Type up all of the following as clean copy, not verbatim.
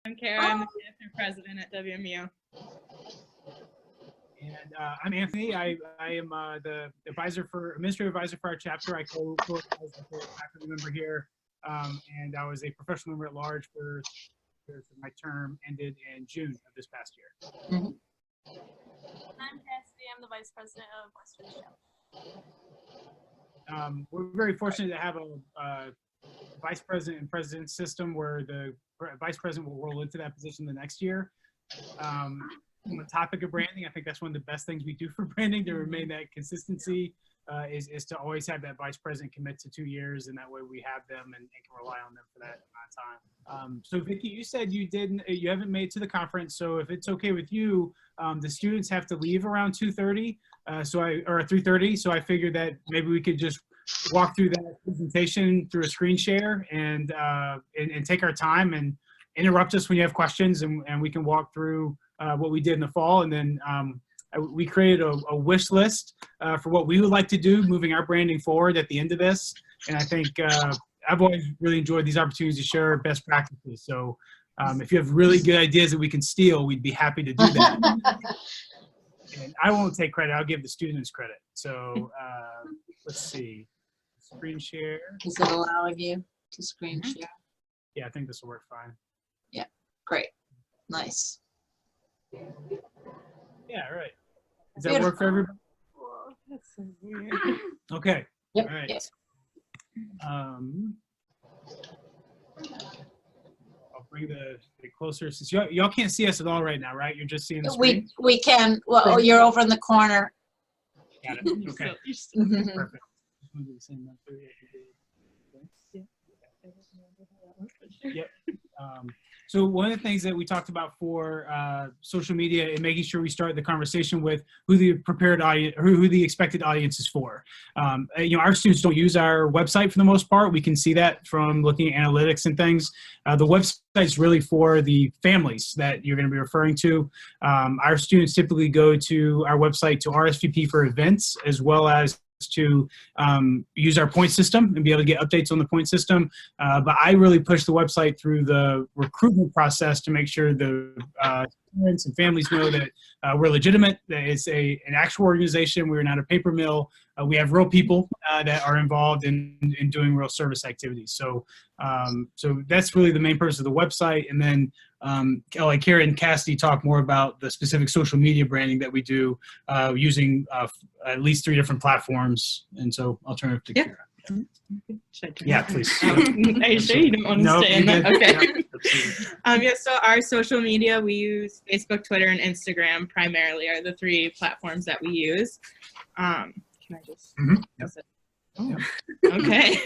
I'm Kara. I'm the chapter president at WMU. And I'm Anthony. I am the administrative advisor for our chapter. I co-advise the faculty member here, and I was a professional member at large for my term ended in June of this past year. Mm-hmm. I'm Cassidy. I'm the vice president of Western Chapter. We're very fortunate to have a vice president and president system where the vice president will roll into that position the next year. On the topic of branding, I think that's one of the best things we do for branding to remain that consistency is to always have that vice president commit to 2 years, and that way we have them and can rely on them for that amount of time. So Vicki, you said you haven't made it to the conference, so if it's okay with you, the students have to leave around 2:30, or 3:30. So I figured that maybe we could just walk through that presentation through a screen share and take our time and interrupt us when you have questions, and we can walk through what we did in the fall. And then we created a wish list for what we would like to do moving our branding forward at the end of this. And I think I've always really enjoyed these opportunities to share best practices. So if you have really good ideas that we can steal, we'd be happy to do that. And I won't take credit. I'll give the students credit. So let's see. Screen share. Is it allowing you to screen share? Yeah, I think this will work fine. Yeah, great. Nice. Yeah, right. Does that work for everybody? Whoa, that's so weird. Okay. Yep. All right. Yep. I'll bring the closer, since y'all can't see us at all right now, right? You're just seeing the screen? We can. Well, you're over in the corner. Got it. Okay. Mhm. Perfect. Yep. So one of the things that we talked about for social media and making sure we start the conversation with who the prepared audience, who the expected audience is for. Our students don't use our website for the most part. We can see that from looking at analytics and things. The website is really for the families that you're going to be referring to. Our students typically go to our website to RSVP for events, as well as to use our point system and be able to get updates on the point system. But I really push the website through the recruitment process to make sure the parents and families know that we're legitimate, that it's an actual organization. We're not a paper mill. We have real people that are involved in doing real service activities. So that's really the main purpose of the website. And then like Kara and Cassidy talk more about the specific social media branding that we do using at least 3 different platforms. And so I'll turn it to Kara. Yeah, please. Are you sure you don't want to stay in that? Okay. So our social media, we use Facebook, Twitter, and Instagram primarily are the 3 platforms that we use. Can I just? Yep. Oh, okay.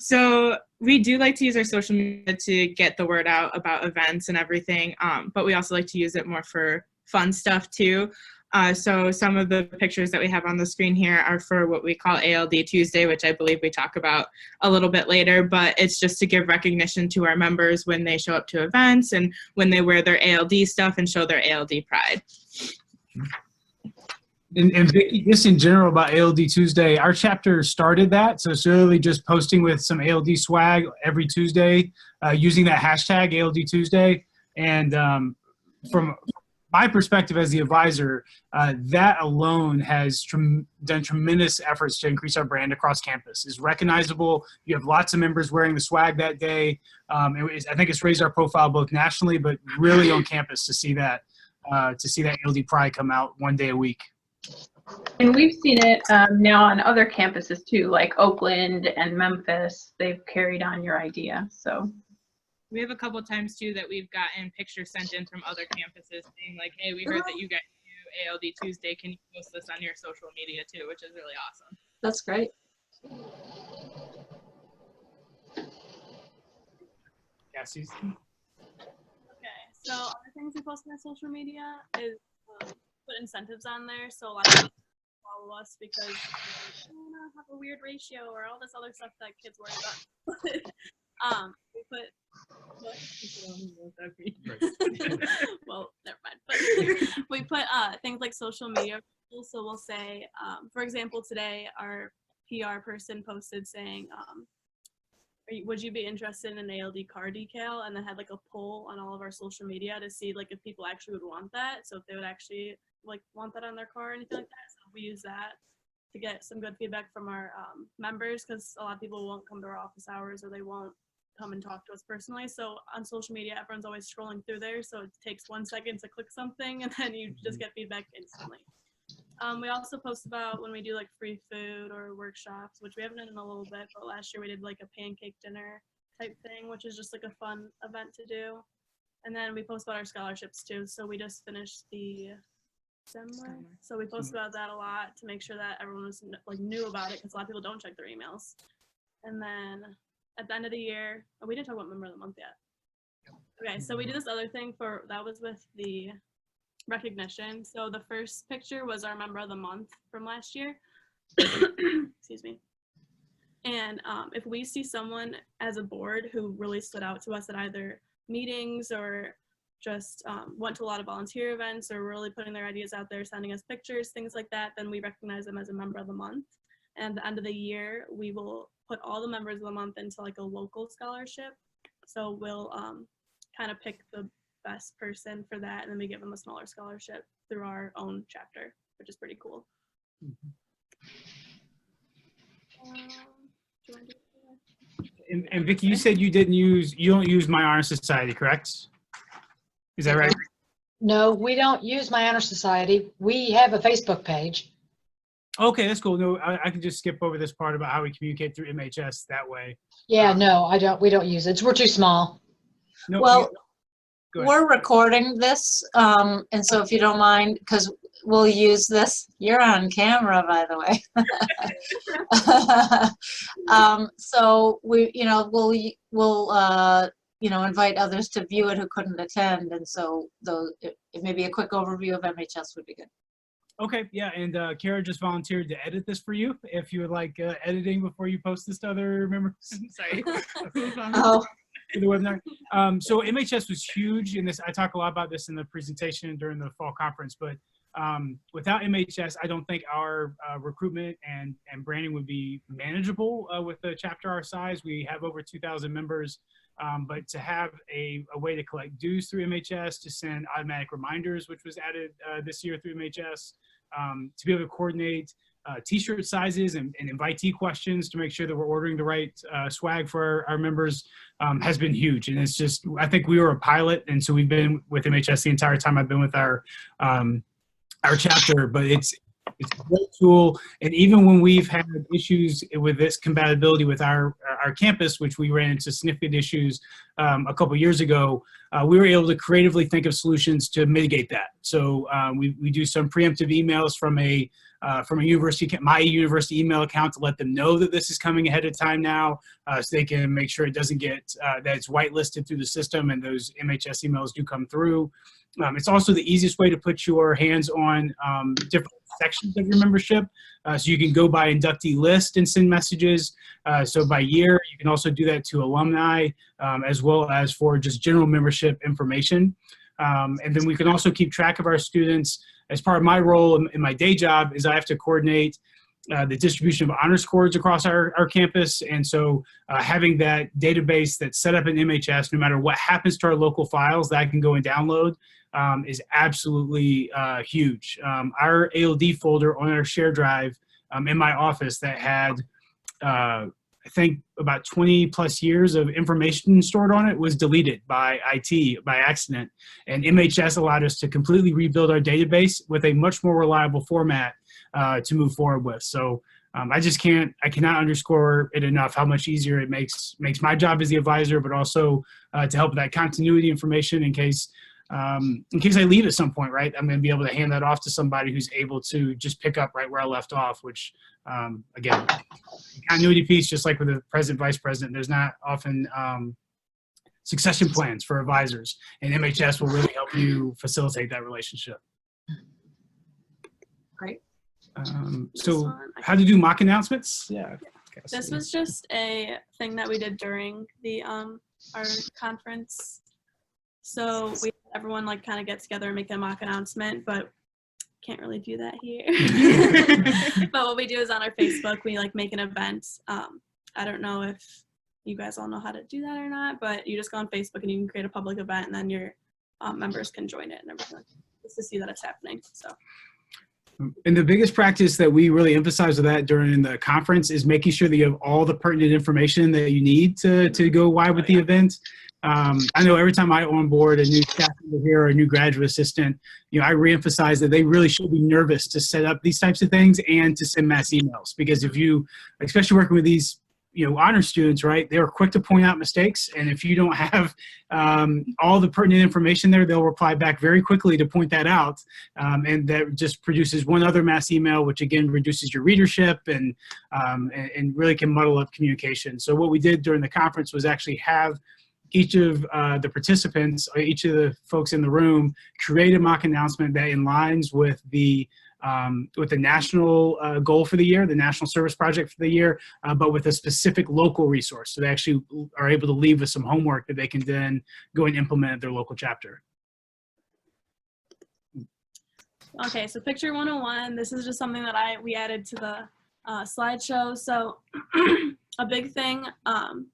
So we do like to use our social media to get the word out about events and everything, but we also like to use it more for fun stuff too. So some of the pictures that we have on the screen here are for what we call ALD Tuesday, which I believe we talk about a little bit later, but it's just to give recognition to our members when they show up to events and when they wear their ALD stuff and show their ALD pride. And Vicki, just in general about ALD Tuesday, our chapter started that. So it's really just posting with some ALD swag every Tuesday, using that hashtag ALD Tuesday. And from my perspective as the advisor, that alone has done tremendous efforts to increase our brand across campus. It's recognizable. You have lots of members wearing the swag that day. I think it's raised our profile both nationally, but really on campus to see that ALD pride come out one day a week. And we've seen it now on other campuses too, like Oakland and Memphis. They've carried on your idea. So we have a couple of times too that we've gotten pictures sent in from other campuses saying like, hey, we heard that you guys do ALD Tuesday. Can you post this on your social media too, which is really awesome. That's great. Cassie's. Okay, so other things we post on our social media is put incentives on there, so a lot of people follow us because we want to have a weird ratio or all this other stuff that kids worry about. We put well, never mind. But we put things like social media. So we'll say, for example, today our PR person posted saying, would you be interested in an ALD car decal? And then had like a poll on all of our social media to see like if people actually would want that. So if they would actually like want that on their car or anything like that. So we use that to get some good feedback from our members, because a lot of people won't come to our office hours or they won't come and talk to us personally. So on social media, everyone's always scrolling through there. So it takes 1 second to click something and then you just get feedback instantly. We also post about when we do like free food or workshops, which we haven't done in a little bit, but last year we did like a pancake dinner type thing, which is just like a fun event to do. And then we post about our scholarships too. So we just finished the summer. So we post about that a lot to make sure that everyone was like knew about it, because a lot of people don't check their emails. And then at the end of the year, oh, we didn't talk about member of the month yet. Okay, so we did this other thing for, that was with the recognition. So the first picture was our member of the month from last year. Excuse me. And if we see someone as a board who really stood out to us at either meetings or just went to a lot of volunteer events or really putting their ideas out there, sending us pictures, things like that, then we recognize them as a member of the month. And at the end of the year, we will put all the members of the month into like a local scholarship. So we'll kind of pick the best person for that, and then we give them a smaller scholarship through our own chapter, which is pretty cool. And Vicky, you said you don't use My Honor Society, correct? Is that right? No, we don't use My Honor Society. We have a Facebook page. Okay, that's cool. No, I can just skip over this part about how we communicate through MHS that way. Yeah, no, I don't. We don't use it. We're too small. No, Well, go ahead. we're recording this, and so if you don't mind, because we'll use this. You're on camera, by the way. So we'll invite others to view it who couldn't attend, and so maybe a quick overview of MHS would be good. Okay, yeah, and Kara just volunteered to edit this for you if you would like editing before you post this to other members. Sorry. Oh. The webinar. So MHS was huge in this. I talk a lot about this in the presentation during the fall conference, but without MHS, I don't think our recruitment and branding would be manageable with a chapter our size. We have over 2,000 members, but to have a way to collect dues through MHS, to send automatic reminders, which was added this year through MHS, to be able to coordinate t-shirt sizes and invitee questions to make sure that we're ordering the right swag for our members has been huge. And it's just, I think we were a pilot, and so we've been with MHS the entire time I've been with our chapter, but it's a great tool. And even when we've had issues with this compatibility with our campus, which we ran into significant issues a couple years ago, we were able to creatively think of solutions to mitigate that. So we do some preemptive emails from a university, my university email account, to let them know that this is coming ahead of time now, so they can make sure it doesn't get, that it's whitelisted through the system and those MHS emails do come through. It's also the easiest way to put your hands on different sections of your membership. So you can go by inductee list and send messages. So by year, you can also do that to alumni, as well as for just general membership information. And then we can also keep track of our students. As part of my role in my day job is I have to coordinate the distribution of honor scores across our campus. And so having that database that's set up in MHS, no matter what happens to our local files that I can go and download, is absolutely huge. Our ALD folder on our share drive in my office that had, I think, about 20 plus years of information stored on it was deleted by IT by accident. And MHS allowed us to completely rebuild our database with a much more reliable format to move forward with. So I cannot underscore it enough how much easier it makes my job as the advisor, but also to help with that continuity information in case I leave at some point, right? I'm going to be able to hand that off to somebody who's able to just pick up right where I left off, which, again, continuity piece, just like with the president, vice president, there's not often succession plans for advisors, and MHS will really help you facilitate that relationship. Great. So how to do mock announcements? Yeah. This was just a thing that we did during the our conference. So everyone like kind of get together and make a mock announcement, but can't really do that here. But what we do is on our Facebook, we like make an event. I don't know if you guys all know how to do that or not, but you just go on Facebook and you can create a public event, and then your members can join it and everything, just to see that it's happening. So. And the biggest practice that we really emphasize with that during the conference is making sure that you have all the pertinent information that you need to go wide with the event. I know every time I onboard a new staff member here or a new graduate assistant, I reemphasize that they really should be nervous to set up these types of things and to send mass emails, because if you, especially working with these honor students, right, they are quick to point out mistakes, and if you don't have all the pertinent information there, they'll reply back very quickly to point that out, and that just produces one other mass email, which again reduces your readership and really can muddle up communication. So what we did during the conference was actually have each of the participants, or each of the folks in the room, create a mock announcement that aligns with the national goal for the year, the national service project for the year, but with a specific local resource. So they actually are able to leave with some homework that they can then go and implement at their local chapter. Okay, so picture 101, this is just something that we added to the slideshow. So a big thing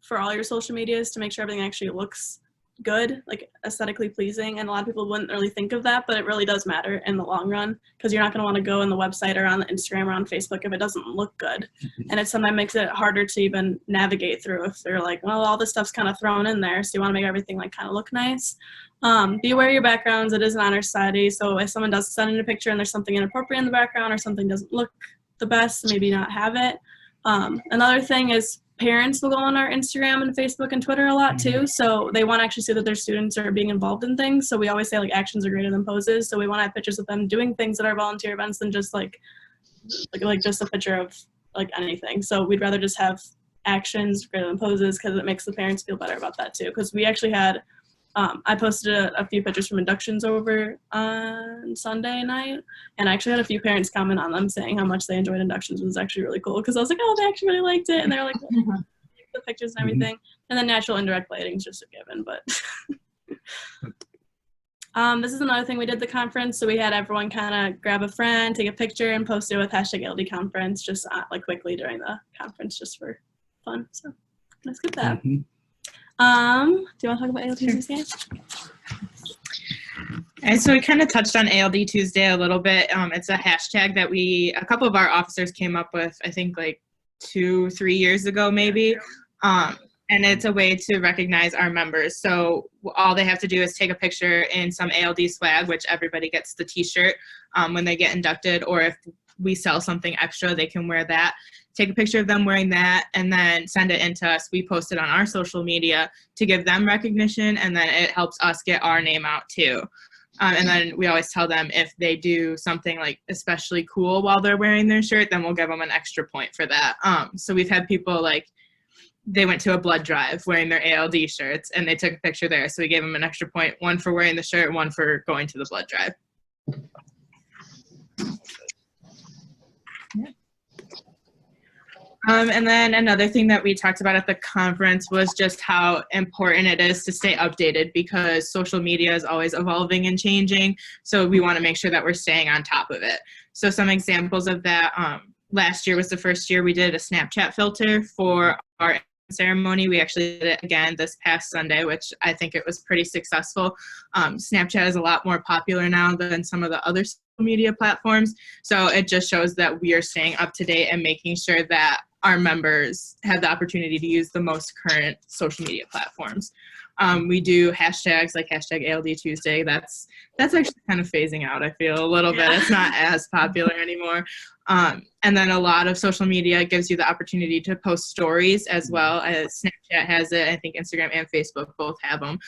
for all your social media is to make sure everything actually looks good, like aesthetically pleasing, and a lot of people wouldn't really think of that, but it really does matter in the long run, because you're not going to want to go on the website or on the Instagram or on Facebook if it doesn't look good. And it sometimes makes it harder to even navigate through if they're like, well, all this stuff's kind of thrown in there, so you want to make everything like kind of look nice. Be aware of your backgrounds. It is an honor society, so if someone does send in a picture and there's something inappropriate in the background or something doesn't look the best, maybe not have it. Another thing is parents will go on our Instagram and Facebook and Twitter a lot too, so they want to actually see that their students are being involved in things. So we always say like actions are greater than poses, so we want to have pictures of them doing things at our volunteer events than just like just a picture of like anything. So we'd rather just have actions greater than poses, because it makes the parents feel better about that too. Because we actually had I posted a few pictures from inductions over on Sunday night, and I actually had a few parents comment on them saying how much they enjoyed inductions. It was actually really cool, because I was like, oh, they actually really liked it, and they're like, the pictures and everything. And then natural indirect lighting is just a given, but this is another thing we did at the conference. So we had everyone kind of grab a friend, take a picture, and post it with #LD conference just like quickly during the conference, just for fun. So let's get that. Do you want to talk about ALD Tuesday? And so we kind of touched on ALD Tuesday a little bit. It's a hashtag that a couple of our officers came up with, I think like 2-3 years ago, maybe. And it's a way to recognize our members. So all they have to do is take a picture in some ALD swag, which everybody gets the t-shirt when they get inducted, or if we sell something extra, they can wear that. Take a picture of them wearing that and then send it in to us. We post it on our social media to give them recognition, and then it helps us get our name out too. And then we always tell them if they do something like especially cool while they're wearing their shirt, then we'll give them an extra point for that. So we've had people like, they went to a blood drive wearing their ALD shirts and they took a picture there. So we gave them an extra point, one for wearing the shirt, one for going to the blood drive. And then another thing that we talked about at the conference was just how important it is to stay updated, because social media is always evolving and changing. So we want to make sure that we're staying on top of it. So some examples of that, last year was the first year we did a Snapchat filter for our ceremony. We actually did it again this past Sunday, which I think it was pretty successful. Snapchat is a lot more popular now than some of the other social media platforms. So it just shows that we are staying up to date and making sure that our members have the opportunity to use the most current social media platforms. We do hashtags like #ALD Tuesday. That's actually kind of phasing out, I feel, a little bit. It's not as popular anymore. And then a lot of social media gives you the opportunity to post stories as well. As Snapchat has it, I think Instagram and Facebook both have them.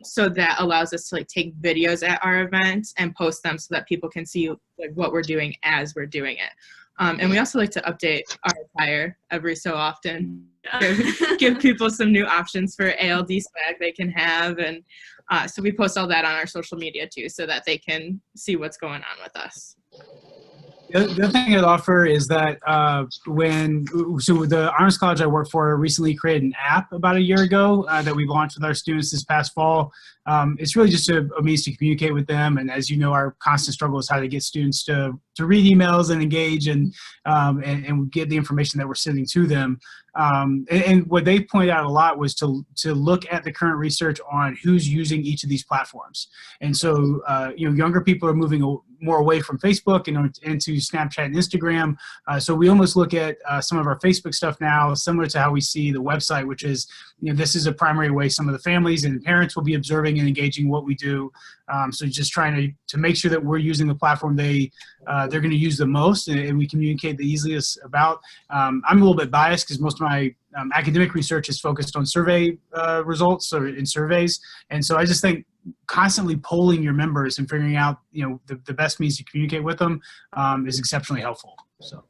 So that allows us to like take videos at our events and post them so that people can see like what we're doing as we're doing it. And we also like to update our attire every so often, give people some new options for ALD swag they can have. And so we post all that on our social media too, so that they can see what's going on with us. The other thing I'd offer is that so the Honors College I work for recently created an app about a year ago that we launched with our students this past fall. It's really just a means to communicate with them. And as you know, our constant struggle is how to get students to read emails and engage and get the information that we're sending to them. And what they pointed out a lot was to look at the current research on who's using each of these platforms. And so, younger people are moving more away from Facebook and into Snapchat and Instagram. So we almost look at some of our Facebook stuff now, similar to how we see the website, which is, this is a primary way some of the families and parents will be observing and engaging what we do. So just trying to make sure that we're using the platform they're going to use the most and we communicate the easiest about. I'm a little bit biased because most of my academic research is focused on survey results or in surveys. And so I just think constantly polling your members and figuring out, the best means to communicate with them is exceptionally helpful. So.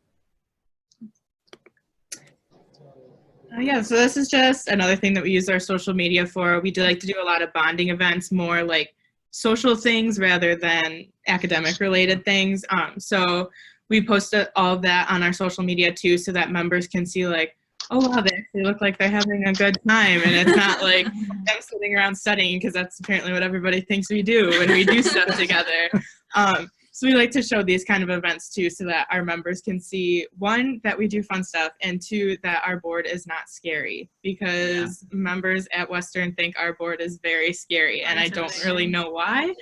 Yeah, so this is just another thing that we use our social media for. We do like to do a lot of bonding events, more like social things rather than academic related things. So we post all of that on our social media too, so that members can see like, oh wow, they actually look like they're having a good time, and it's not like them sitting around studying, because that's apparently what everybody thinks we do when we do stuff together. So we like to show these kind of events too, so that our members can see, one, that we do fun stuff, and two, that our board is not scary, because members at Western think our board is very scary, and I don't really know why.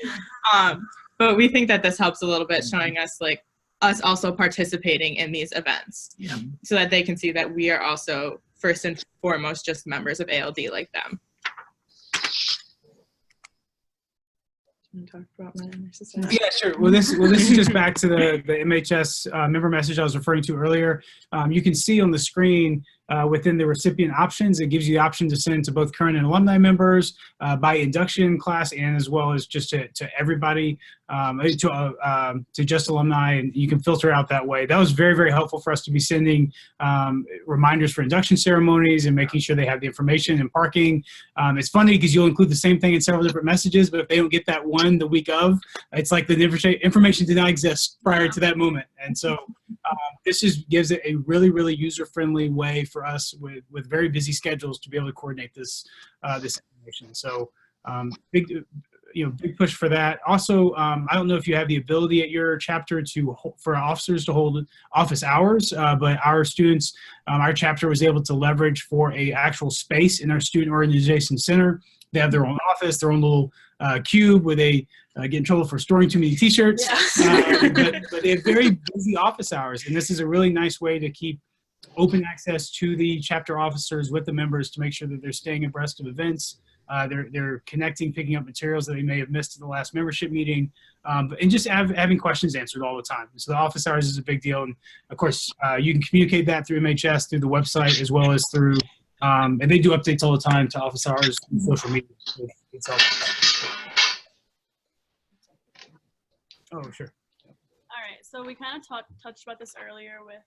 But we think that this helps a little bit, showing us like us also participating in these events, so that they can see that we are also first and foremost just members of ALD like them. Talk about my society. Yeah, sure. Well, this is just back to the MHS member message I was referring to earlier. You can see on the screen within the recipient options, it gives you the option to send to both current and alumni members by induction class, and as well as just to everybody, to just alumni, and you can filter out that way. That was very, very helpful for us to be sending reminders for induction ceremonies and making sure they have the information and parking. It's funny because you'll include the same thing in several different messages, but if they don't get that one the week of, it's like the information did not exist prior to that moment. And so this just gives it a really, really user-friendly way for us with very busy schedules to be able to coordinate this information. So big push for that. Also, I don't know if you have the ability at your chapter for officers to hold office hours, but our students, our chapter was able to leverage for a actual space in our student organization center. They have their own office, their own little cube where they get in trouble for storing too many t-shirts. But they have very busy office hours, and this is a really nice way to keep open access to the chapter officers with the members to make sure that they're staying abreast of events. They're connecting, picking up materials that they may have missed at the last membership meeting, and just having questions answered all the time. So the office hours is a big deal, and of course you can communicate that through MHS, through the website, as well as through and they do updates all the time to office hours and social media. It's helpful. Oh, sure. All right, so we kind of touched about this earlier with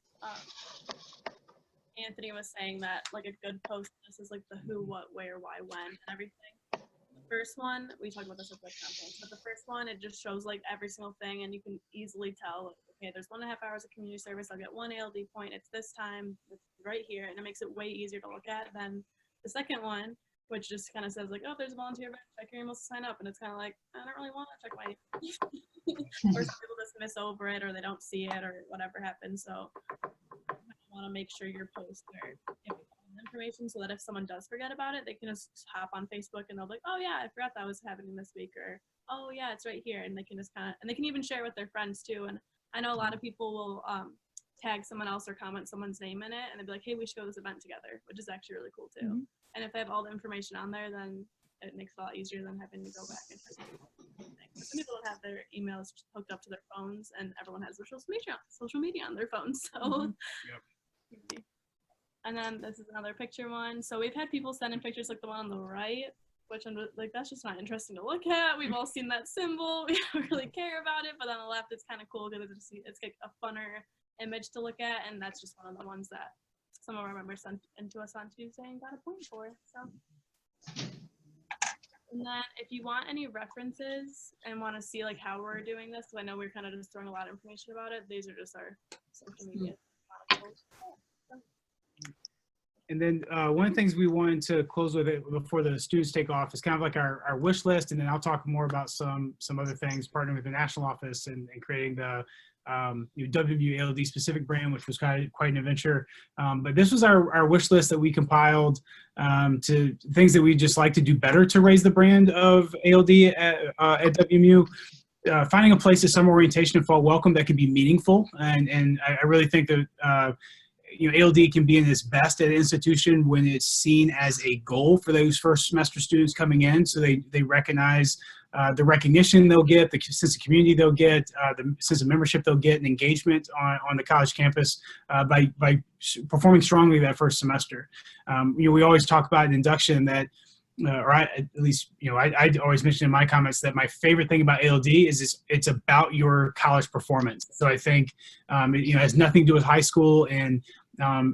Anthony was saying that like a good post, this is like the who, what, where, why, when, and everything. The first one, we talked about this with the campaigns, but the first one, it just shows like every single thing, and you can easily tell, like, okay, there's 1.5 hours of community service, I'll get 1 ALD point, it's this time, it's right here, and it makes it way easier to look at than the second one, which just kind of says like, oh, there's a volunteer event, check your emails to sign up, and it's kind of like, I don't really want to check my email. Or some people just miss over it, or they don't see it, or whatever happens. So you want to make sure your posts are giving information, so that if someone does forget about it, they can just hop on Facebook and they'll be like, oh yeah, I forgot that was happening this week, or oh yeah, it's right here, and they can just kind of, and they can even share with their friends too. And I know a lot of people will tag someone else or comment someone's name in it, and they'll be like, hey, we should go to this event together, which is actually really cool too. And if they have all the information on there, then it makes it a lot easier than having to go back and check things. Some people don't have their emails hooked up to their phones, and everyone has their social media on their phones. So, And then this is another picture one. So we've had people send in pictures like the one on the right, which I'm like, that's just not interesting to look at. We've all seen that symbol. We don't really care about it. But on the left, it's kind of cool because it's like a funner image to look at, and that's just one of the ones that some of our members sent into us on Tuesday and got a point for. So. And then if you want any references and want to see like how we're doing this, because I know we're kind of just throwing a lot of information about it, these are just our social media. And then one of the things we wanted to close with it before the students take off is kind of like our wish list, and then I'll talk more about some other things, partnering with the national office and creating the WMU ALD specific brand, which was quite an adventure. But this was our wish list that we compiled to things that we just like to do better to raise the brand of ALD at WMU. Finding a place of summer orientation and fall welcome that can be meaningful, and I really think that ALD can be in its best at an institution when it's seen as a goal for those first semester students coming in, so they recognize the recognition they'll get, the sense of community they'll get, the sense of membership they'll get, and engagement on the college campus by performing strongly that first semester. We always talk about in induction that, I always mention in my comments that my favorite thing about ALD is it's about your college performance. So I think it has nothing to do with high school, and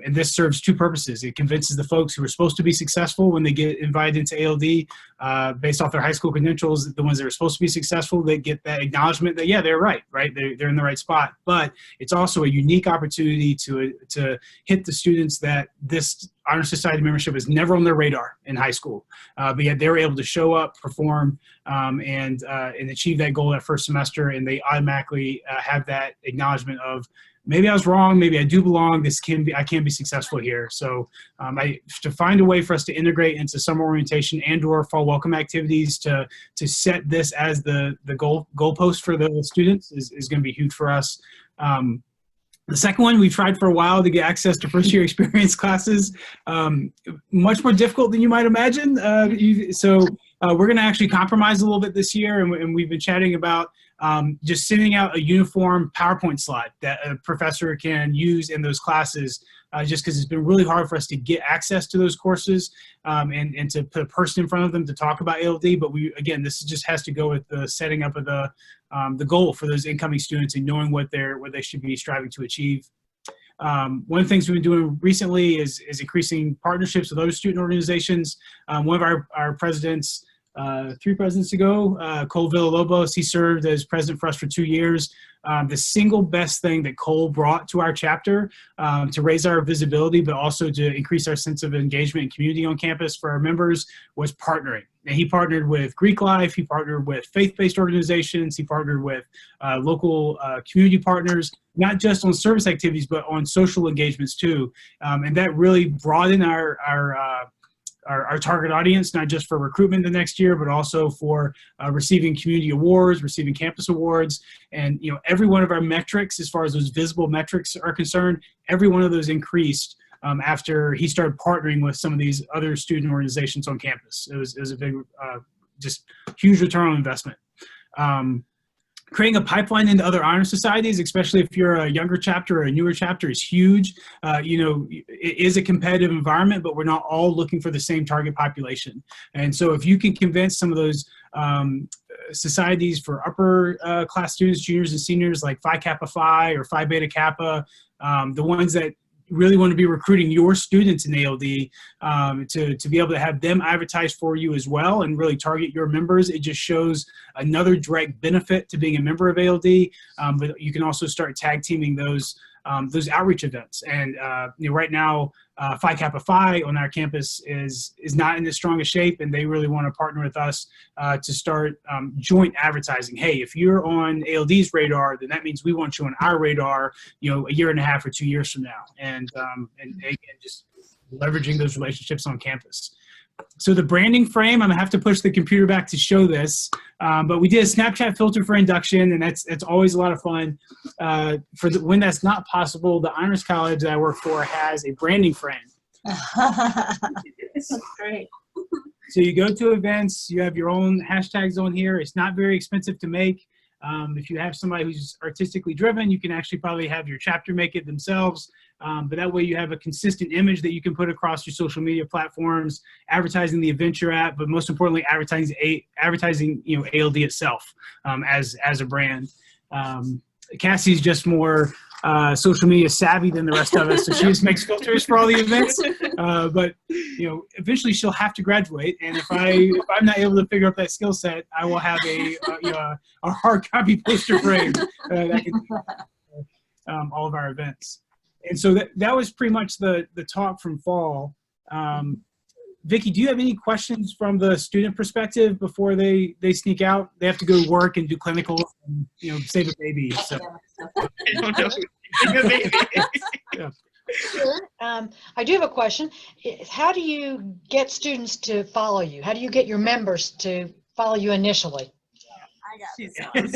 this serves two purposes. It convinces the folks who are supposed to be successful when they get invited into ALD based off their high school credentials, the ones that are supposed to be successful, they get that acknowledgement that, yeah, they're right? They're in the right spot. But it's also a unique opportunity to hit the students that this Honor Society membership is never on their radar in high school. But yet they were able to show up, perform, and achieve that goal that first semester, and they automatically have that acknowledgement of, maybe I was wrong, maybe I do belong, I can be successful here. So to find a way for us to integrate into summer orientation and/or fall welcome activities to set this as the goalpost for the students is going to be huge for us. The second one, we tried for a while to get access to first-year experience classes. Much more difficult than you might imagine. So we're going to actually compromise a little bit this year, and we've been chatting about just sending out a uniform PowerPoint slide that a professor can use in those classes, just because it's been really hard for us to get access to those courses and to put a person in front of them to talk about ALD. But this just has to go with the setting up of the goal for those incoming students and knowing what they should be striving to achieve. One of the things we've been doing recently is increasing partnerships with other student organizations. One of our presidents, 3 presidents ago, Cole Villalobos, he served as president for us for 2 years. The single best thing that Cole brought to our chapter to raise our visibility, but also to increase our sense of engagement and community on campus for our members, was partnering. And he partnered with Greek Life, he partnered with faith-based organizations, he partnered with local community partners, not just on service activities, but on social engagements too. And that really broadened our target audience, not just for recruitment the next year, but also for receiving community awards, receiving campus awards. And every one of our metrics, as far as those visible metrics are concerned, every one of those increased after he started partnering with some of these other student organizations on campus. It was a big, just huge return on investment. Creating a pipeline into other honor societies, especially if you're a younger chapter or a newer chapter, is huge. It is a competitive environment, but we're not all looking for the same target population. And so if you can convince some of those societies for upper class students, juniors and seniors, like Phi Kappa Phi or Phi Beta Kappa, the ones that really want to be recruiting your students in ALD, to be able to have them advertise for you as well and really target your members. It just shows another direct benefit to being a member of ALD, but you can also start tag teaming those outreach events. And right now, Phi Kappa Phi on our campus is not in the strongest shape, and they really want to partner with us to start joint advertising. Hey, if you're on ALD's radar, then that means we want you on our radar, a year and a half or 2 years from now. And again, just leveraging those relationships on campus. So the branding frame, I'm gonna have to push the computer back to show this, but we did a Snapchat filter for induction, and that's always a lot of fun. When that's not possible, the Honors College that I work for has a branding frame. That's great. So you go to events, you have your own hashtags on here. It's not very expensive to make. If you have somebody who's artistically driven, you can actually probably have your chapter make it themselves. But that way you have a consistent image that you can put across your social media platforms, advertising the event you're at, but most importantly, advertising ALD itself as a brand. Cassie's just more social media savvy than the rest of us, so she just makes filters for all the events. But eventually she'll have to graduate, and if I'm not able to figure out that skill set, I will have a hard copy poster frame that can all of our events. And so that was pretty much the talk from fall. Vicki, do you have any questions from the student perspective before they sneak out? They have to go to work and do clinicals and save a baby. So. I don't know. Save a baby. Yeah. I do have a question. How do you get students to follow you? How do you get your members to follow you initially? I got this one.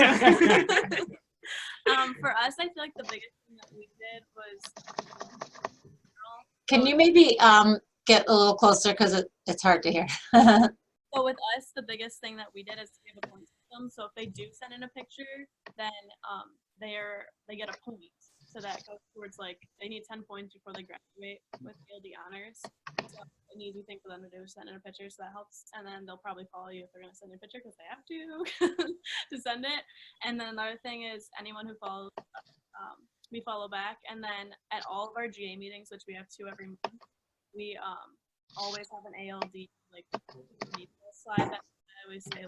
For us, I feel like the biggest thing that we did was. Can you maybe get a little closer because it's hard to hear? So with us, the biggest thing that we did is we have a point system. So if they do send in a picture, then they get a point. So that goes towards they need 10 points before they graduate with ALD honors. So an easy thing for them to do is send in a picture, so that helps. And then they'll probably follow you if they're going to send in a picture because they have to send it. And then another thing is anyone who follows, we follow back. And then at all of our GA meetings, which we have 2 every month, we always have an ALD slide that I always say,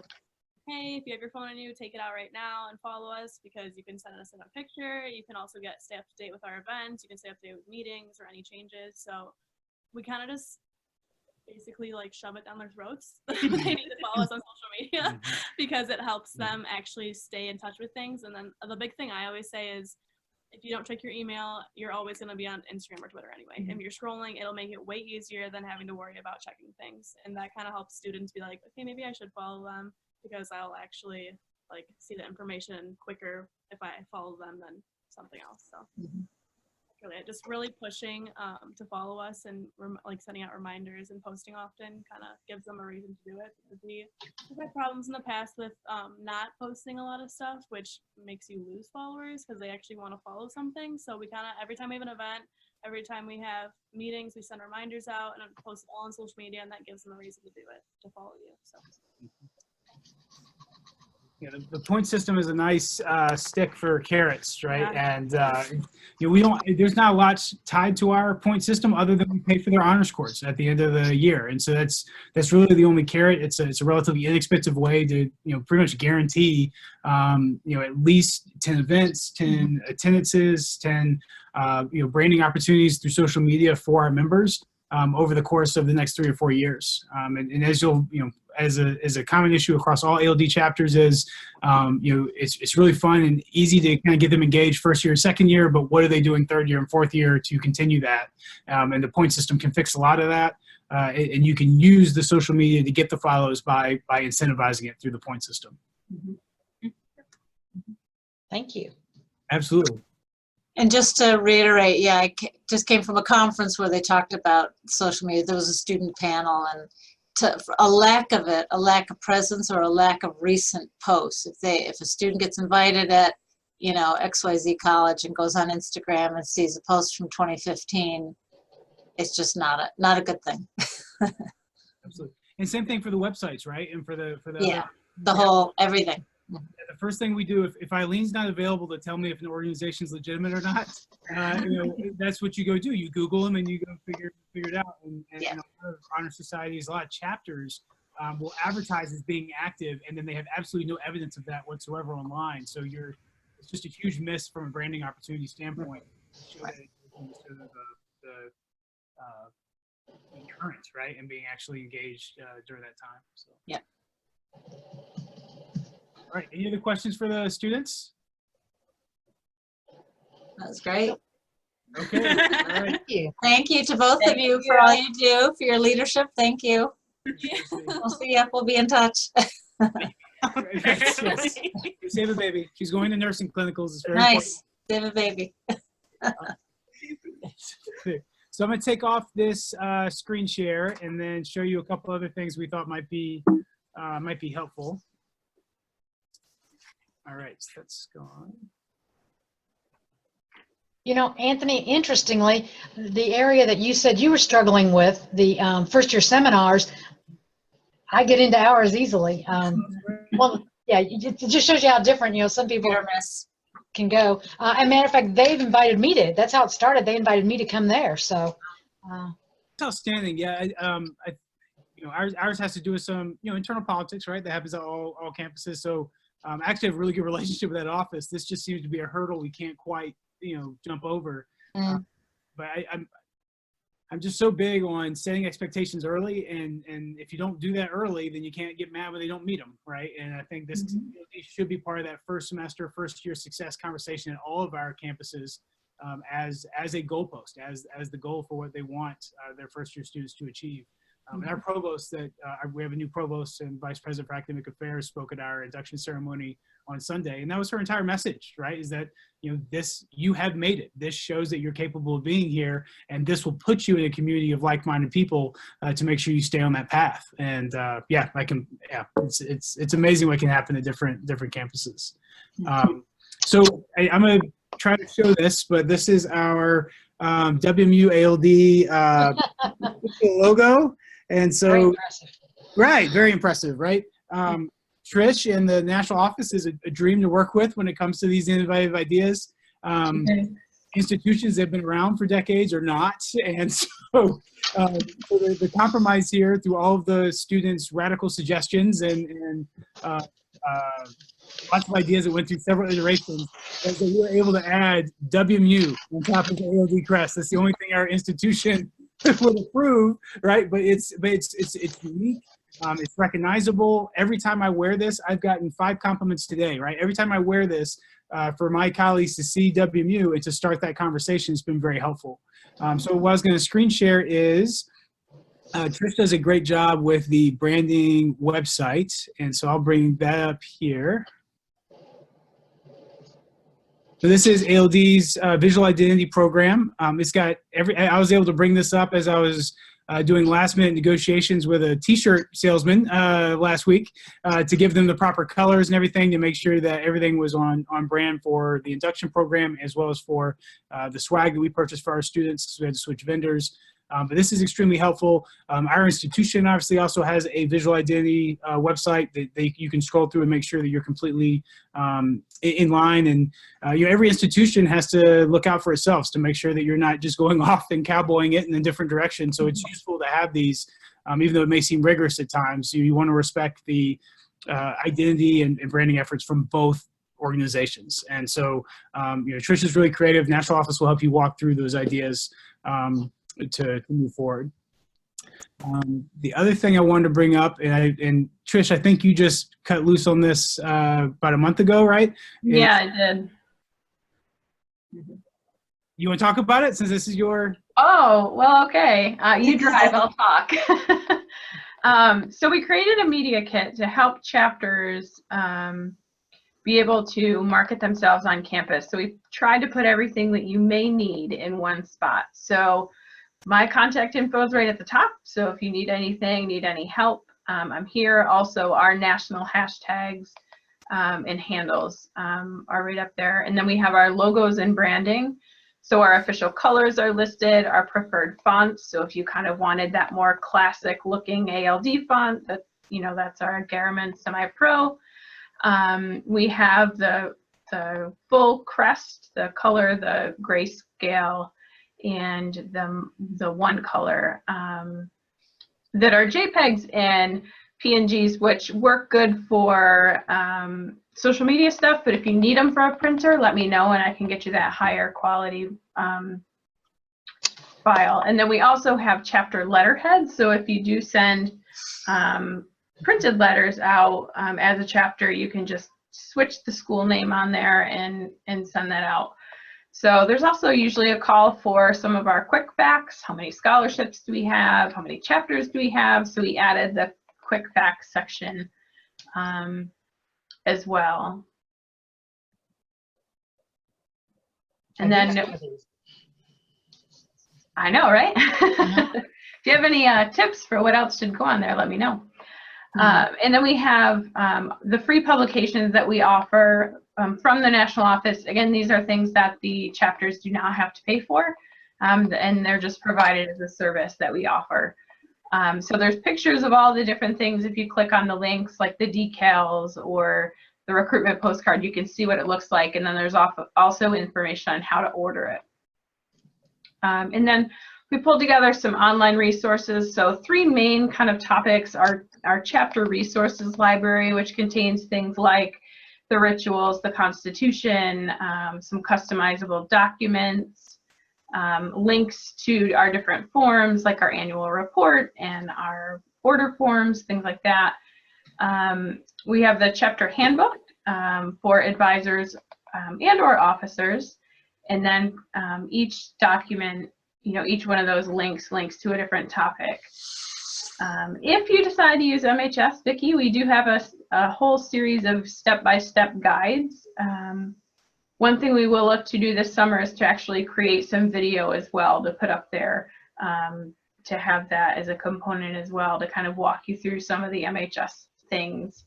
hey, if you have your phone on you, take it out right now and follow us because you can send us in a picture. You can also stay up to date with our events. You can stay up to date with meetings or any changes. So we kind of just basically shove it down their throats. They need to follow us on social media because it helps them actually stay in touch with things. And then the big thing I always say is, if you don't check your email, you're always going to be on Instagram or Twitter anyway. If you're scrolling, it'll make it way easier than having to worry about checking things. And that kind of helps students be like, okay, maybe I should follow them because I'll actually see the information quicker if I follow them than something else. So really pushing to follow us and sending out reminders and posting often kind of gives them a reason to do it. Because we've had problems in the past with not posting a lot of stuff, which makes you lose followers because they actually want to follow something. So we kind of, every time we have an event, every time we have meetings, we send reminders out and post it all on social media, and that gives them a reason to do it, to follow you. So. Yeah, the point system is a nice stick for carrots, right? Yeah. And there's not a lot tied to our point system other than we pay for their honors course at the end of the year, and so that's really the only carrot. It's a relatively inexpensive way to pretty much guarantee at least 10 events, 10 attendances, 10 branding opportunities through social media for our members over the course of the next 3 or 4 years. And as you'll as a common issue across all ALD chapters is, it's really fun and easy to kind of get them engaged first year, second year, but what are they doing third year and fourth year to continue that? And the point system can fix a lot of that. And you can use the social media to get the follows by incentivizing it through the point system. Thank you. Absolutely. And just to reiterate, I just came from a conference where they talked about social media. There was a student panel, and a lack of presence or a lack of recent posts. If a student gets invited at XYZ college and goes on Instagram and sees a post from 2015, it's just not a good thing. Absolutely. And same thing for the websites, right? And for the whole everything. The first thing we do, if Eileen's not available to tell me if an organization's legitimate or not, that's what you go do. You Google them and you go figure it out. And a lot of honor societies, a lot of chapters will advertise as being active, and then they have absolutely no evidence of that whatsoever online. So it's just a huge miss from a branding opportunity standpoint. To show that the current, right, and being actually engaged during that time. So. Yeah. All right, any other questions for the students? That was great. Okay, all right. Thank you. Thank you to both of you for all you do, for your leadership. Thank you. We'll see you. We'll be in touch. Yes. Save a baby. She's going to nursing clinicals. It's very Nice. Save a baby. important. So I'm going to take off this screen share and then show you a couple other things we thought might be helpful. All right, so that's gone. Anthony, interestingly, the area that you said you were struggling with, the first year seminars, I get into ours easily. Well, yeah, it just shows you how different, some people Hit or miss. can go. And matter of fact, they've invited me to. That's how it started. They invited me to come there. So. It's outstanding. Yeah. Ours has to do with some, internal politics, right? That happens at all campuses. So I actually have a really good relationship with that office. This just seems to be a hurdle we can't quite, jump over. But I'm just so big on setting expectations early, and if you don't do that early, then you can't get mad when they don't meet them, right? And I think this should be part of that first semester, first year success conversation at all of our campuses, as a goalpost, as the goal for what they want their first year students to achieve. And our provost, we have a new provost and vice president for academic affairs, spoke at our induction ceremony on Sunday, and that was her entire message, right? Is that you have made it. This shows that you're capable of being here, and this will put you in a community of like-minded people to make sure you stay on that path. And it's amazing what can happen at different campuses. So I'm gonna try to show this, but this is our WMU ALD logo. And so, Very impressive. Right, very impressive, right? Trish and the national office is a dream to work with when it comes to these innovative ideas. Institutions that have been around for decades or not. And so, the compromise here through all of the students' radical suggestions and lots of ideas that went through several iterations, is that we were able to add WMU on top of the ALD crest. That's the only thing our institution would approve, right? But it's unique. It's recognizable. Every time I wear this, I've gotten 5 compliments today, right? Every time I wear this, for my colleagues to see WMU and to start that conversation, it's been very helpful. So what I was going to screen share is, Trish does a great job with the branding website, and so I'll bring that up here. So this is ALD's visual identity program. It's got I was able to bring this up as I was doing last minute negotiations with a t-shirt salesman last week to give them the proper colors and everything to make sure that everything was on brand for the induction program, as well as for the swag that we purchased for our students, because we had to switch vendors. But this is extremely helpful. Our institution obviously also has a visual identity website that you can scroll through and make sure that you're completely in line. And every institution has to look out for itself to make sure that you're not just going off and cowboying it in a different direction. So it's useful to have these, even though it may seem rigorous at times. You want to respect the identity and branding efforts from both organizations. And so Trish is really creative. National Office will help you walk through those ideas to move forward. The other thing I wanted to bring up, and Trish, I think you just cut loose on this about a month ago, right? Yeah, I did. You want to talk about it since this is your... Oh, well, okay. You drive, I'll talk. So we created a media kit to help chapters be able to market themselves on campus. So we tried to put everything that you may need in one spot. So my contact info is right at the top. So if you need anything, need any help, I'm here. Also, our national hashtags and handles are right up there. And then we have our logos and branding. So our official colors are listed, our preferred fonts. So if you kind of wanted that more classic looking ALD font, that's our Garmin Semi-Pro. We have the full crest, the color, the grayscale, and the one color that are JPEGs and PNGs, which work good for social media stuff, but if you need them for a printer, let me know and I can get you that higher quality file. And then we also have chapter letterheads, so if you do send printed letters out as a chapter, you can just switch the school name on there and send that out. So there's also usually a call for some of our quick facts. How many scholarships do we have? How many chapters do we have? So we added the quick facts section as well. And then, I know, right? If you have any tips for what else should go on there, let me know. And then we have the free publications that we offer from the national office. Again, these are things that the chapters do not have to pay for, and they're just provided as a service that we offer. So there's pictures of all the different things if you click on the links, like the decals or the recruitment postcard, you can see what it looks like, and then there's also information on how to order it. And then we pulled together some online resources. So 3 main kind of topics are our chapter resources library, which contains things like the rituals, the Constitution, some customizable documents, links to our different forms, like our annual report and our order forms, things like that. We have the chapter handbook for advisors and or officers. And then each document, each one of those links to a different topic. If you decide to use MHS, Vicki, we do have a whole series of step-by-step guides. One thing we will look to do this summer is to actually create some video as well to put up there, to have that as a component as well, to kind of walk you through some of the MHS things.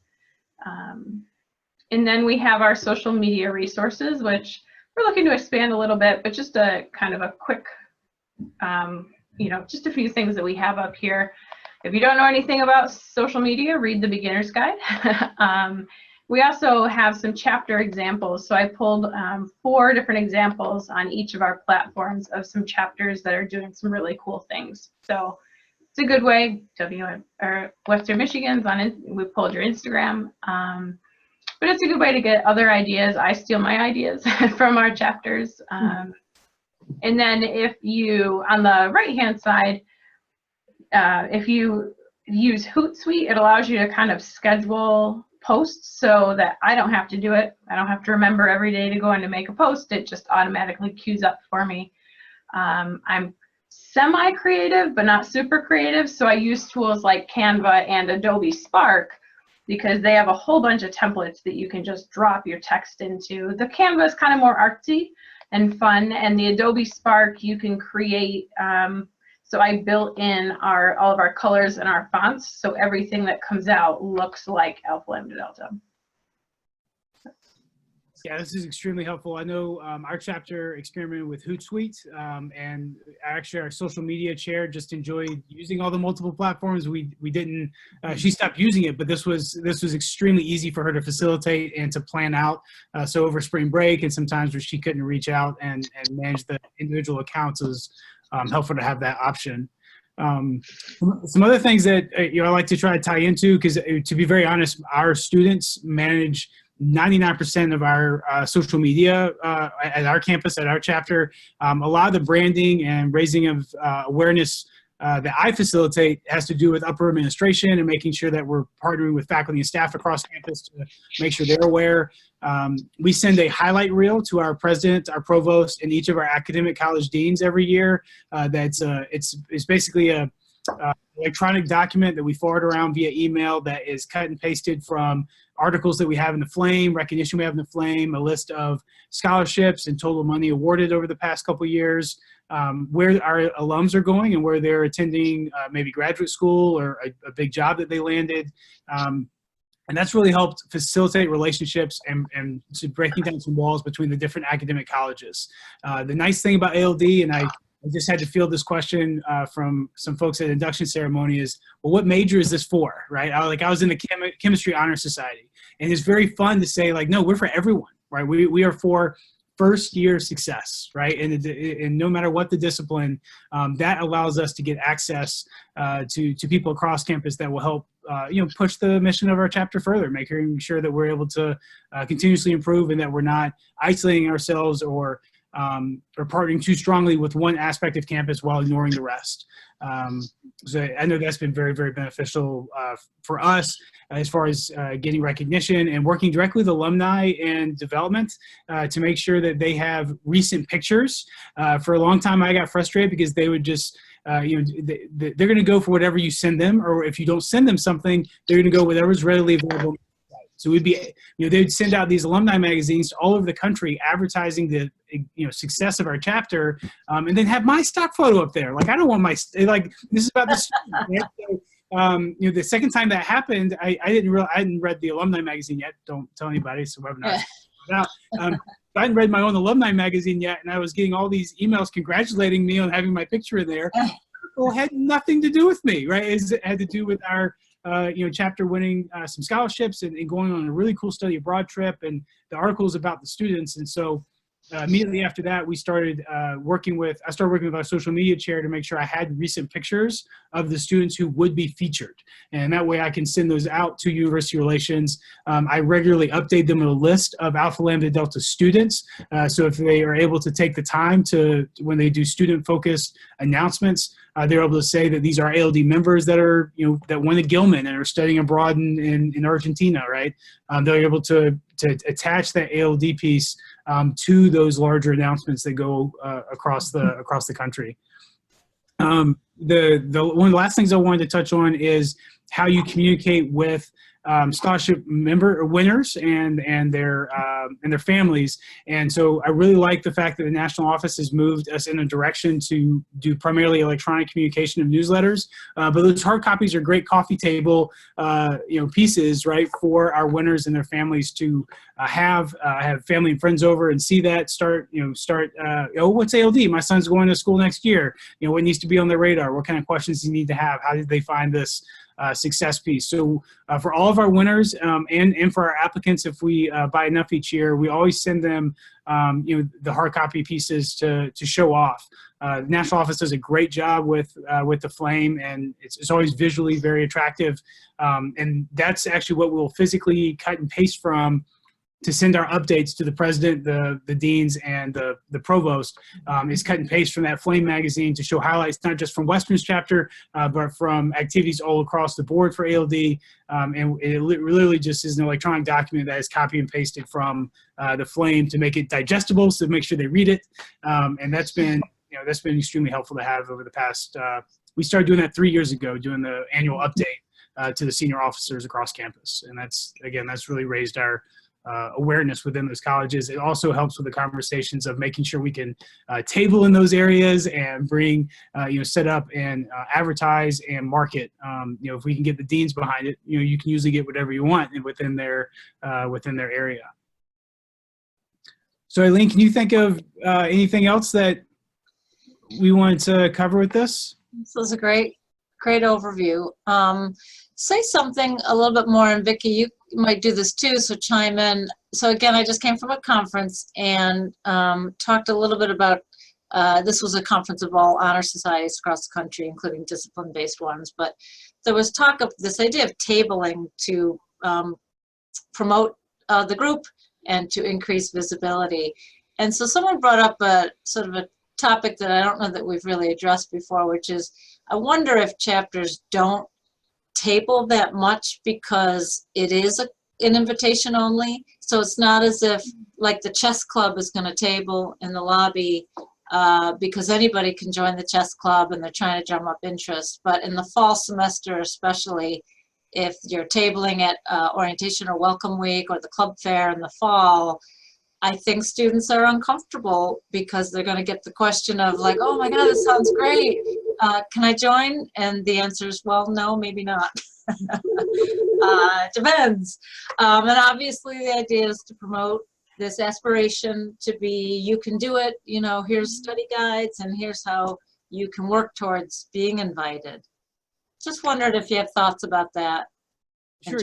And then we have our social media resources, which we're looking to expand a little bit, but just a kind of a quick, just a few things that we have up here. If you don't know anything about social media, read the beginner's guide. We also have some chapter examples. So I pulled 4 different examples on each of our platforms of some chapters that are doing some really cool things. So it's a good way to, Western Michigan's we pulled your Instagram. But it's a good way to get other ideas. I steal my ideas from our chapters. And then if you, on the right-hand side, if you use Hootsuite, it allows you to kind of schedule posts so that I don't have to do it. I don't have to remember every day to go in to make a post. It just automatically queues up for me. I'm semi-creative, but not super creative. So I use tools like Canva and Adobe Spark because they have a whole bunch of templates that you can just drop your text into. The Canva is kind of more artsy and fun, and the Adobe Spark you can create. So I built in all of our colors and our fonts, so everything that comes out looks like Alpha Lambda Delta. Yeah, this is extremely helpful. I know our chapter experimented with Hootsuite, and actually our social media chair just enjoyed using all the multiple platforms. We didn't. She stopped using it, but this was extremely easy for her to facilitate and to plan out. So over spring break and sometimes where she couldn't reach out and manage the individual accounts, it was helpful to have that option. Some other things that I like to try to tie into, because to be very honest, our students manage 99% of our social media at our campus, at our chapter. A lot of the branding and raising of awareness that I facilitate has to do with upper administration and making sure that we're partnering with faculty and staff across campus to make sure they're aware. We send a highlight reel to our president, our provost, and each of our academic college deans every year. It's basically a electronic document that we forward around via email that is cut and pasted from articles that we have in the Flame, recognition we have in the Flame, a list of scholarships and total money awarded over the past couple years, where our alums are going and where they're attending maybe graduate school or a big job that they landed. And that's really helped facilitate relationships and breaking down some walls between the different academic colleges. The nice thing about ALD, and I just had to field this question from some folks at induction ceremony, is, well, what major is this for, right? I was in the chemistry honor society, and it's very fun to say, like, no, we're for everyone, right? We are for first year success, right? And no matter what the discipline, that allows us to get access to people across campus that will help push the mission of our chapter further, making sure that we're able to continuously improve and that we're not isolating ourselves or partnering too strongly with one aspect of campus while ignoring the rest. So I know that's been very, very beneficial for us as far as getting recognition and working directly with alumni and development to make sure that they have recent pictures. For a long time, I got frustrated because they would just, they're going to go for whatever you send them, or if you don't send them something, they're going to go whatever's readily available. So we'd be, they'd send out these alumni magazines all over the country advertising the, success of our chapter, and then have my stock photo up there. Like, I don't want my, like, this is about the student, right? So, the second time that happened, I hadn't read the alumni magazine yet. Don't tell anybody, so I'm not. I hadn't read my own alumni magazine yet, and I was getting all these emails congratulating me on having my picture in there. Well, it had nothing to do with me, right? It had to do with our chapter winning some scholarships and going on a really cool study abroad trip, and the article is about the students. And so immediately after that, we started working with our social media chair to make sure I had recent pictures of the students who would be featured. And that way I can send those out to University Relations. I regularly update them with a list of Alpha Lambda Delta students. So if they are able to take the time to, when they do student-focused announcements, they're able to say that these are ALD members that are, that went to Gilman and are studying abroad in Argentina, right? They're able to attach that ALD piece to those larger announcements that go across the country. One of the last things I wanted to touch on is how you communicate with scholarship winners and their families. And so I really like the fact that the national office has moved us in a direction to do primarily electronic communication of newsletters. But those hard copies are great coffee table pieces, right, for our winners and their families to have family and friends over and see that. What's ALD? My son's going to school next year. What needs to be on their radar? What kind of questions do you need to have? How did they find this success piece? So for all of our winners and for our applicants, if we buy enough each year, we always send them the hard copy pieces to show off. The national office does a great job with the flame, and it's always visually very attractive. And that's actually what we'll physically cut and paste from to send our updates to the president, the deans, and the provost, is cut and paste from that Flame magazine to show highlights, not just from Western's chapter, but from activities all across the board for ALD. And it literally just is an electronic document that is copy and pasted from the Flame to make it digestible, so to make sure they read it. And that's been extremely helpful to have over the past, we started doing that 3 years ago, doing the annual update to the senior officers across campus. And that's really raised our awareness within those colleges. It also helps with the conversations of making sure we can table in those areas and bring, set up and advertise and market. If we can get the deans behind it, you can usually get whatever you want within their area. So Eileen, can you think of anything else that we wanted to cover with this? This was a great overview. Say something a little bit more, and Vicki, you might do this too, so chime in. So again, I just came from a conference and talked a little bit about, this was a conference of all honor societies across the country, including discipline-based ones, but there was talk of this idea of tabling to promote the group and to increase visibility. And so someone brought up a sort of a topic that I don't know that we've really addressed before, which is, I wonder if chapters don't table that much because it is an invitation only. So it's not as if like the chess club is going to table in the lobby because anybody can join the chess club and they're trying to drum up interest. But in the fall semester, especially if you're tabling at orientation or welcome week or the club fair in the fall, I think students are uncomfortable because they're going to get the question of like, oh my God, this sounds great. Can I join? And the answer is, well, no, maybe not. Depends. And obviously the idea is to promote this aspiration to be, you can do it, here's study guides and here's how you can work towards being invited. Just wondered if you have thoughts about that. Sure,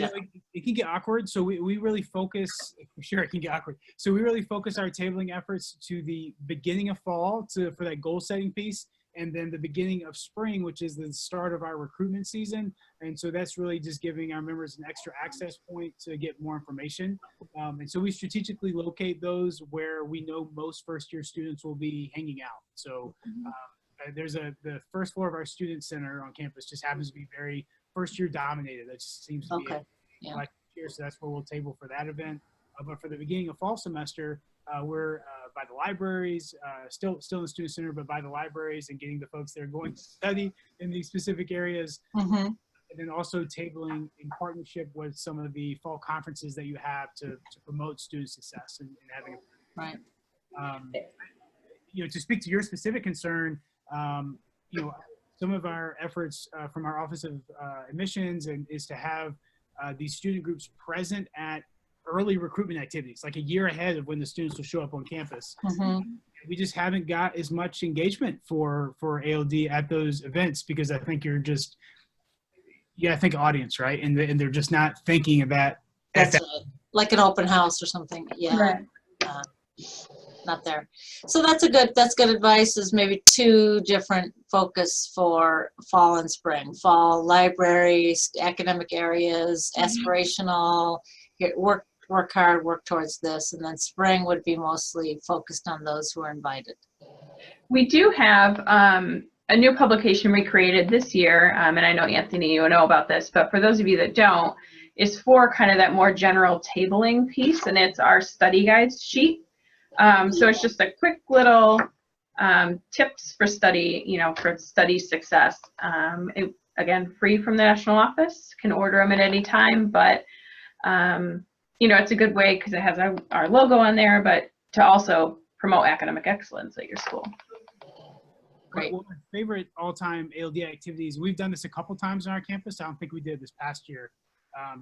it can get awkward. So we really focus, sure, it can get awkward. So we really focus our tabling efforts to the beginning of fall for that goal setting piece, and then the beginning of spring, which is the start of our recruitment season. And so that's really just giving our members an extra access point to get more information. And so we strategically locate those where we know most first-year students will be hanging out. So the first floor of our student center on campus just happens to be very first-year dominated. That just seems to be like here, so that's where we'll table for that event. But for the beginning of fall semester, we're by the libraries, still in the student center, but by the libraries and getting the folks that are going to study in these specific areas. And then also tabling in partnership with some of the fall conferences that you have to promote student success and having right. To speak to your specific concern, some of our efforts from our Office of Admissions is to have these student groups present at early recruitment activities, like a year ahead of when the students will show up on campus. We just haven't got as much engagement for ALD at those events because I think yeah, I think audience, right? And they're just not thinking of that. That's right. Like an open house or something. Yeah. Right. Not there. So that's good advice, is maybe 2 different focus for fall and spring. Fall, libraries, academic areas, aspirational, work hard, work towards this. And then spring would be mostly focused on those who are invited. We do have a new publication we created this year, and I know, Anthony, you know about this, but for those of you that don't, is for kind of that more general tabling piece, and it's our study guides sheet. So it's just a quick little tips for study, for study success. Again, free from the national office, can order them at any time, but it's a good way because it has our logo on there, but to also promote academic excellence at your school. Great. One of my favorite all-time ALD activities, we've done this a couple times on our campus. I don't think we did this past year,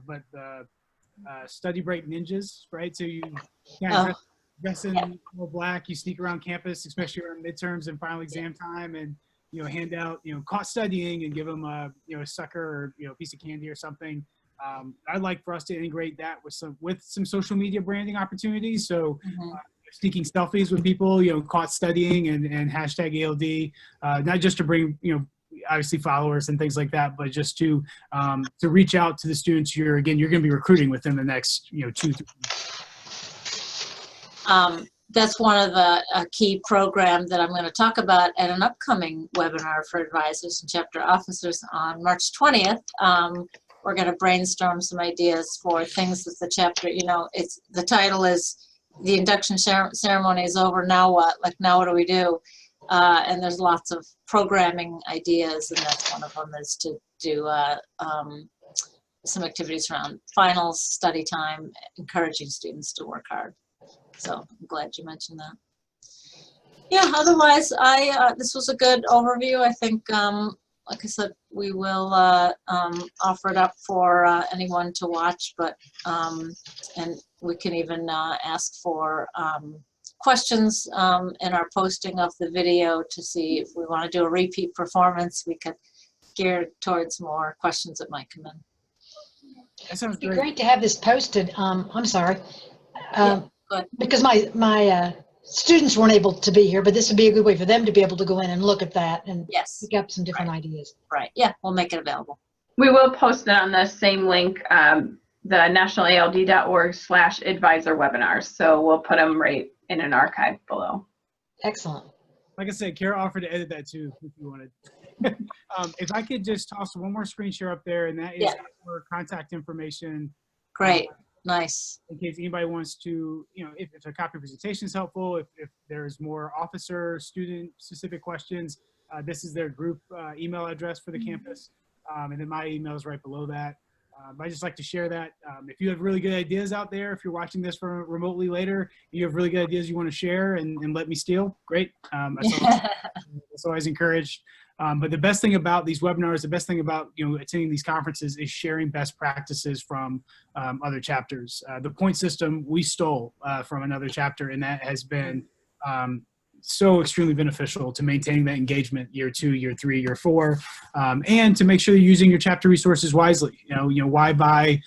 but the study break ninjas, right? So you kind of dress in all black, you sneak around campus, especially around midterms and final exam time, and hand out caught studying and give them a sucker or a piece of candy or something. I'd like for us to integrate that with some social media branding opportunities. So sneaking selfies with people, caught studying and hashtag ALD, not just to bring, obviously followers and things like that, but just to reach out to the students you're going to be recruiting within the next, 2-3 weeks. That's one of the key programs that I'm going to talk about at an upcoming webinar for advisors and chapter officers on March 20th. We're going to brainstorm some ideas for things that the chapter, the title is the induction ceremony is over, now what? Like, now what do we do? And there's lots of programming ideas, and that's one of them, is to do some activities around finals, study time, encouraging students to work hard. So I'm glad you mentioned that. Yeah, otherwise, this was a good overview. I think, like I said, we will offer it up for anyone to watch, but and we can even ask for questions in our posting of the video to see if we want to do a repeat performance. We could gear towards more questions that might come in. That sounds It'd be great. great to have this posted. I'm sorry. Good. Because my students weren't able to be here, but this would be a good way for them to be able to go in and look at that and Yes. pick up some different ideas. Right. Yeah, we'll make it available. We will post it on the same link, the nationalald.org/advisor webinars. So we'll put them right in an archive below. Excellent. Like I said, Kara offered to edit that too, if you wanted. If I could just toss one more screen share up there, and that is for contact information. Great. Nice. In case anybody wants to, if a copy presentation is helpful, if there's more officer, student specific questions, this is their group email address for the campus. And then my email is right below that. I just like to share that. If you have really good ideas out there, if you're watching this from remotely later, you have really good ideas you want to share and let me steal, great. That's always encouraged. But the best thing about these webinars, the best thing about attending these conferences is sharing best practices from other chapters. The point system we stole from another chapter, and that has been so extremely beneficial to maintaining that engagement year 2, year 3, year 4, and to make sure you're using your chapter resources wisely. Why buy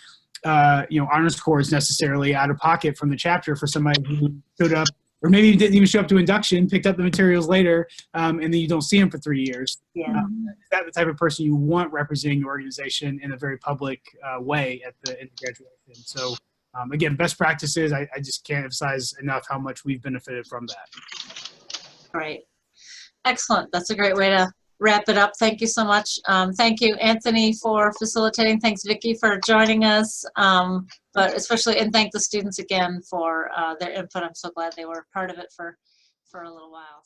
honors cores necessarily out of pocket from the chapter for somebody who showed up, or maybe didn't even show up to induction, picked up the materials later, and then you don't see them for 3 years. Yeah. Is that the type of person you want representing your organization in a very public way in the graduation? So again, best practices, I just can't emphasize enough how much we've benefited from that. Great. Excellent. That's a great way to wrap it up. Thank you so much. Thank you, Anthony, for facilitating. Thanks, Vicki, for joining us. But especially, and thank the students again for their input. I'm so glad they were part of it for a little while.